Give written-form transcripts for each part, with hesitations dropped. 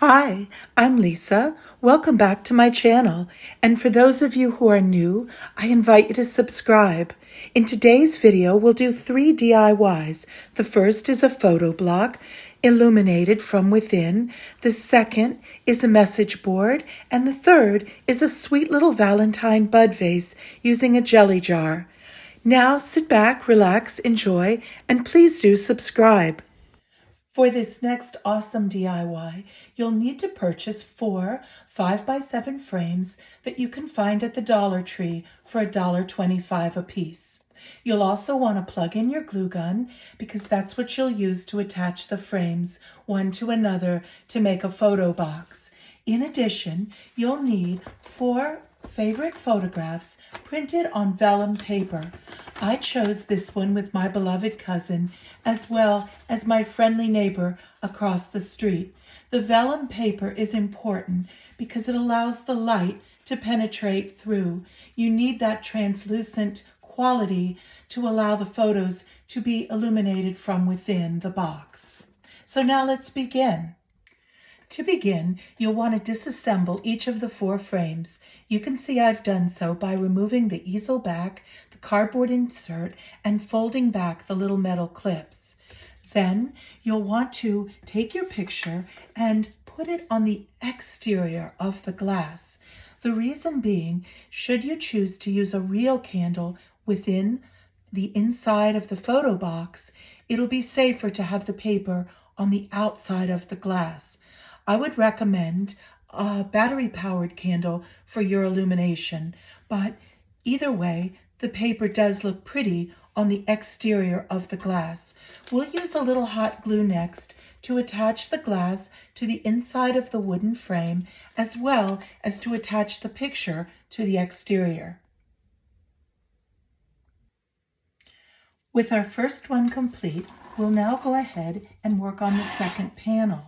Hi, I'm Lisa. Welcome back to my channel. And for those of you who are new, I invite you to subscribe. In today's video, we'll do 3 DIYs. The first is a photo block, illuminated from within. The second is a message board. And the third is a sweet little Valentine bud vase using a jelly jar. Now sit back, relax, enjoy, and please do subscribe. For this next awesome DIY, you'll need to purchase 4 5x7 frames that you can find at the Dollar Tree for $1.25 a piece. You'll also want to plug in your glue gun because that's what you'll use to attach the frames one to another to make a photo box. In addition, you'll need 4 favorite photographs printed on vellum paper. I chose this one with my beloved cousin as well as my friendly neighbor across the street. The vellum paper is important because it allows the light to penetrate through. You need that translucent quality to allow the photos to be illuminated from within the box. So now let's begin. To begin, you'll want to disassemble each of the 4 frames. You can see I've done so by removing the easel back, the cardboard insert, and folding back the little metal clips. Then you'll want to take your picture and put it on the exterior of the glass. The reason being, should you choose to use a real candle within the inside of the photo box, it'll be safer to have the paper on the outside of the glass. I would recommend a battery-powered candle for your illumination, but either way, the paper does look pretty on the exterior of the glass. We'll use a little hot glue next to attach the glass to the inside of the wooden frame, as well as to attach the picture to the exterior. With our first one complete, we'll now go ahead and work on the second panel.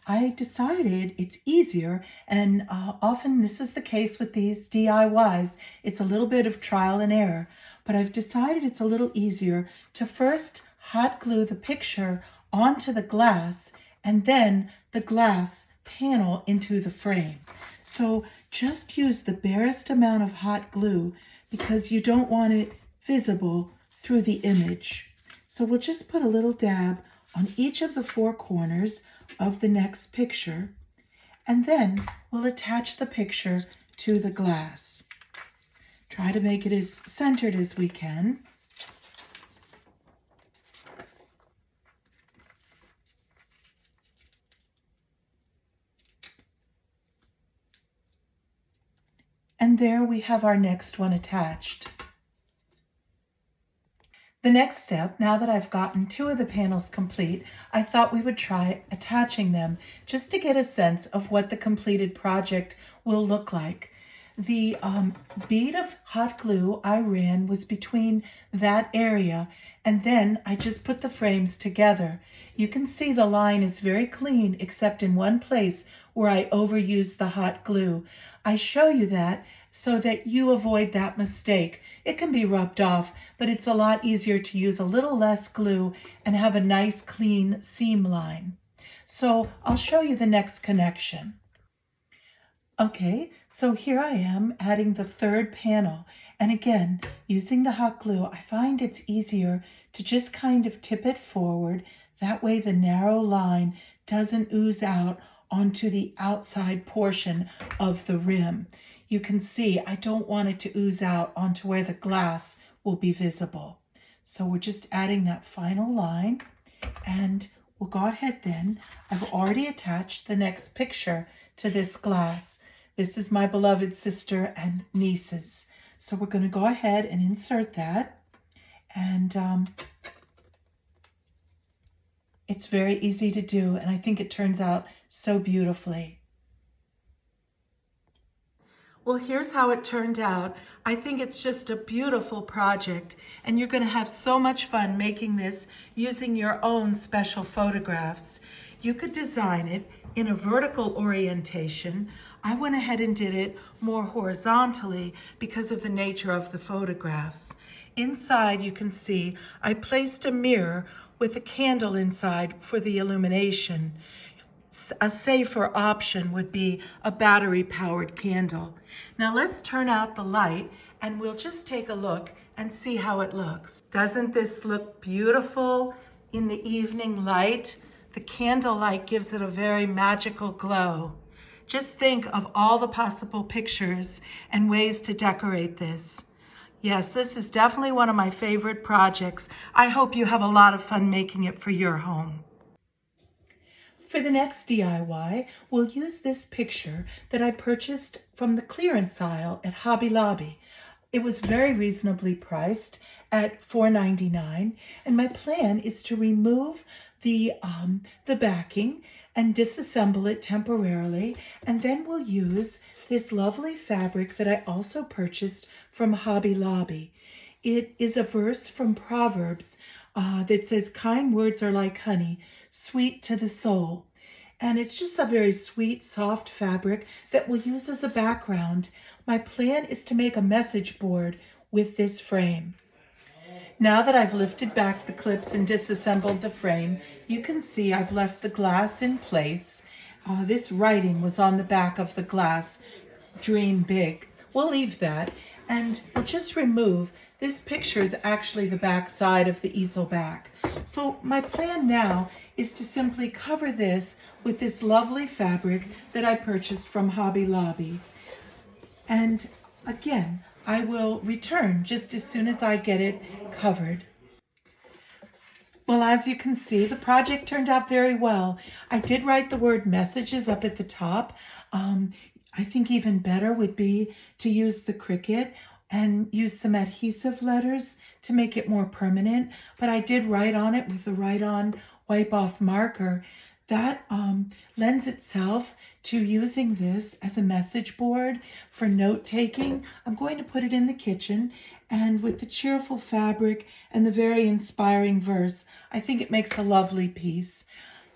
I decided it's easier, and often this is the case with these DIYs. It's a little bit of trial and error, but I've decided it's a little easier to first hot glue the picture onto the glass and then the glass panel into the frame. So just use the barest amount of hot glue because you don't want it visible through the image. So we'll just put a little dab on each of the 4 corners of the next picture, and then we'll attach the picture to the glass. Try to make it as centered as we can. And there we have our next one attached. The next step, now that I've gotten 2 of the panels complete, I thought we would try attaching them just to get a sense of what the completed project will look like. The bead of hot glue I ran was between that area, and then I just put the frames together. You can see the line is very clean except in one place where I overused the hot glue. I show you that so that you avoid that mistake. It can be rubbed off, but it's a lot easier to use a little less glue and have a nice clean seam line. So I'll show you the next connection. Okay, so here I am adding the 3rd panel. And again, using the hot glue, I find it's easier to just kind of tip it forward. That way the narrow line doesn't ooze out onto the outside portion of the rim. You can see I don't want it to ooze out onto where the glass will be visible. So we're just adding that final line, and we'll go ahead then. I've already attached the next picture to this glass. This is my beloved sister and nieces. So we're going to go ahead and insert that. And it's very easy to do, and I think it turns out so beautifully. Well, here's how it turned out. I think it's just a beautiful project, and you're going to have so much fun making this using your own special photographs. You could design it in a vertical orientation. I went ahead and did it more horizontally because of the nature of the photographs. Inside, you can see I placed a mirror with a candle inside for the illumination. a safer option would be a battery-powered candle. Now let's turn out the light and we'll just take a look and see how it looks. Doesn't this look beautiful in the evening light? The candlelight gives it a very magical glow. Just think of all the possible pictures and ways to decorate this. Yes, this is definitely one of my favorite projects. I hope you have a lot of fun making it for your home. For the next DIY, we'll use this picture that I purchased from the clearance aisle at Hobby Lobby. It was very reasonably priced at $4.99, and my plan is to remove the backing and disassemble it temporarily, and then we'll use this lovely fabric that I also purchased from Hobby Lobby. It is a verse from Proverbs that says, "Kind words are like honey, sweet to the soul." And it's just a very sweet, soft fabric that we'll use as a background. My plan is to make a message board with this frame. Now that I've lifted back the clips and disassembled the frame, you can see I've left the glass in place. This writing was on the back of the glass, "Dream big." We'll leave that, and we'll just remove. This picture is actually the back side of the easel back. So my plan now is to simply cover this with this lovely fabric that I purchased from Hobby Lobby. And again, I will return just as soon as I get it covered. Well, as you can see, the project turned out very well. I did write the word messages up at the top. I think even better would be to use the Cricut and use some adhesive letters to make it more permanent. But I did write on it with a write-on wipe-off marker. That lends itself to using this as a message board for note-taking. I'm going to put it in the kitchen, and with the cheerful fabric and the very inspiring verse, I think it makes a lovely piece.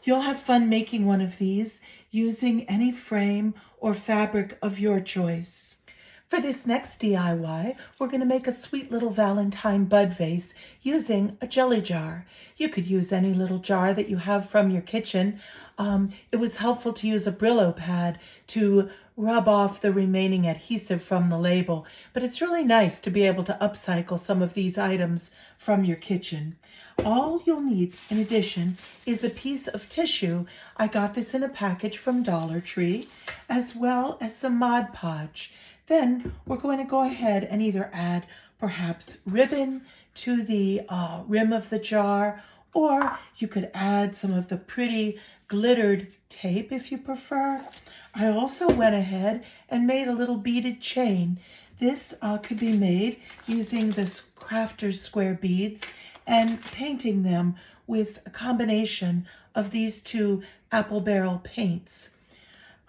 You'll have fun making one of these using any frame or fabric of your choice. For this next DIY, we're going to make a sweet little Valentine bud vase using a jelly jar. You could use any little jar that you have from your kitchen. It was helpful to use a Brillo pad to rub off the remaining adhesive from the label, but it's really nice to be able to upcycle some of these items from your kitchen. All you'll need, in addition, is a piece of tissue. I got this in a package from Dollar Tree, as well as some Mod Podge. Then we're going to go ahead and either add perhaps ribbon to the rim of the jar, or you could add some of the pretty glittered tape if you prefer. I also went ahead and made a little beaded chain. This could be made using this crafter's square beads and painting them with a combination of these two apple barrel paints.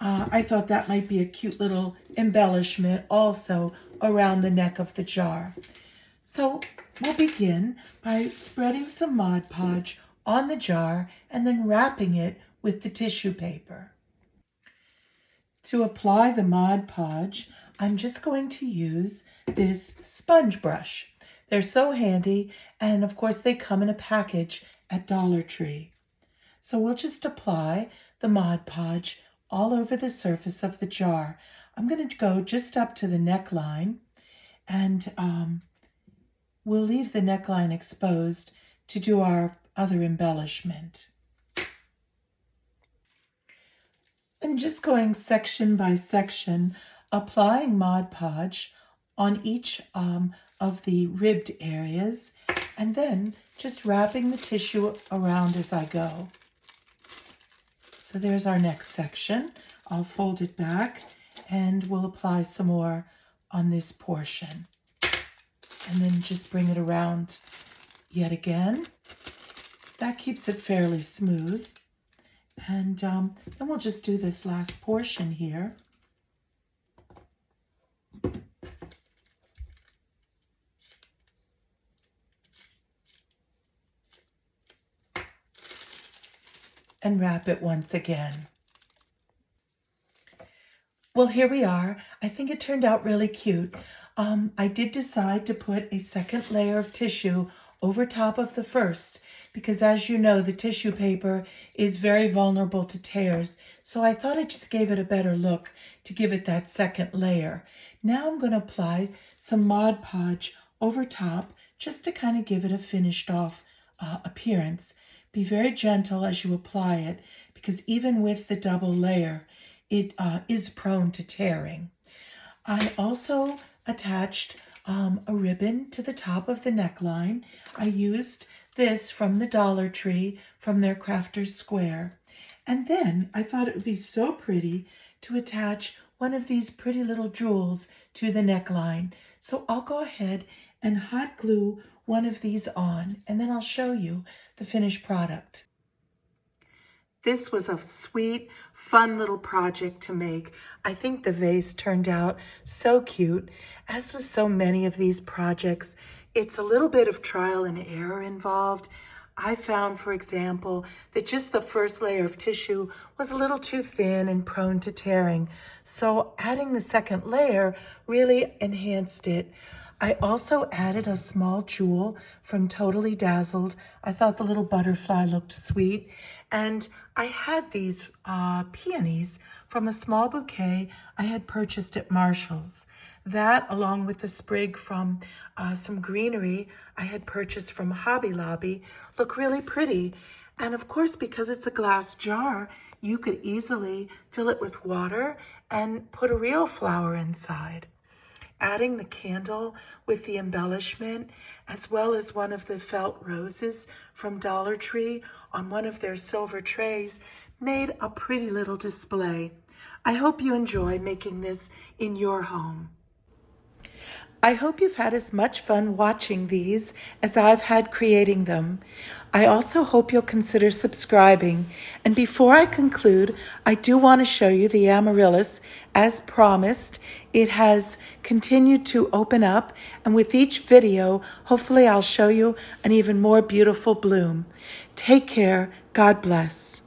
I thought that might be a cute little embellishment also around the neck of the jar. So we'll begin by spreading some Mod Podge on the jar and then wrapping it with the tissue paper. To apply the Mod Podge, I'm just going to use this sponge brush. They're so handy, and of course they come in a package at Dollar Tree. So we'll just apply the Mod Podge all over the surface of the jar. I'm going to go just up to the neckline, and we'll leave the neckline exposed to do our other embellishment. I'm just going section by section, applying Mod Podge on each of the ribbed areas, and then just wrapping the tissue around as I go. So there's our next section. I'll fold it back and we'll apply some more on this portion. And then just bring it around yet again. That keeps it fairly smooth. And then we'll just do this last portion here. And wrap it once again. Well, here we are. I think it turned out really cute. I did decide to put a second layer of tissue over top of the first, because as you know, the tissue paper is very vulnerable to tears. So I thought I just gave it a better look to give it that second layer. Now I'm going to apply some Mod Podge over top just to kind of give it a finished off appearance. Be very gentle as you apply it, because even with the double layer, it is prone to tearing. I also attached a ribbon to the top of the neckline. I used this from the Dollar Tree from their Crafter's Square. And then I thought it would be so pretty to attach one of these pretty little jewels to the neckline. So I'll go ahead and hot glue one of these on, and then I'll show you the finished product. This was a sweet, fun little project to make. I think the vase turned out so cute. As with so many of these projects, it's a little bit of trial and error involved. I found, for example, that just the first layer of tissue was a little too thin and prone to tearing. So adding the second layer really enhanced it. I also added a small jewel from Totally Dazzled. I thought the little butterfly looked sweet. And I had these peonies from a small bouquet I had purchased at Marshall's. That, along with the sprig from some greenery I had purchased from Hobby Lobby, look really pretty. And of course, because it's a glass jar, you could easily fill it with water and put a real flower inside. Adding the candle with the embellishment, as well as one of the felt roses from Dollar Tree on one of their silver trays, made a pretty little display. I hope you enjoy making this in your home. I hope you've had as much fun watching these as I've had creating them. I also hope you'll consider subscribing. And before I conclude, I do want to show you the amaryllis. As promised, it has continued to open up, and with each video, hopefully I'll show you an even more beautiful bloom. Take care. God bless.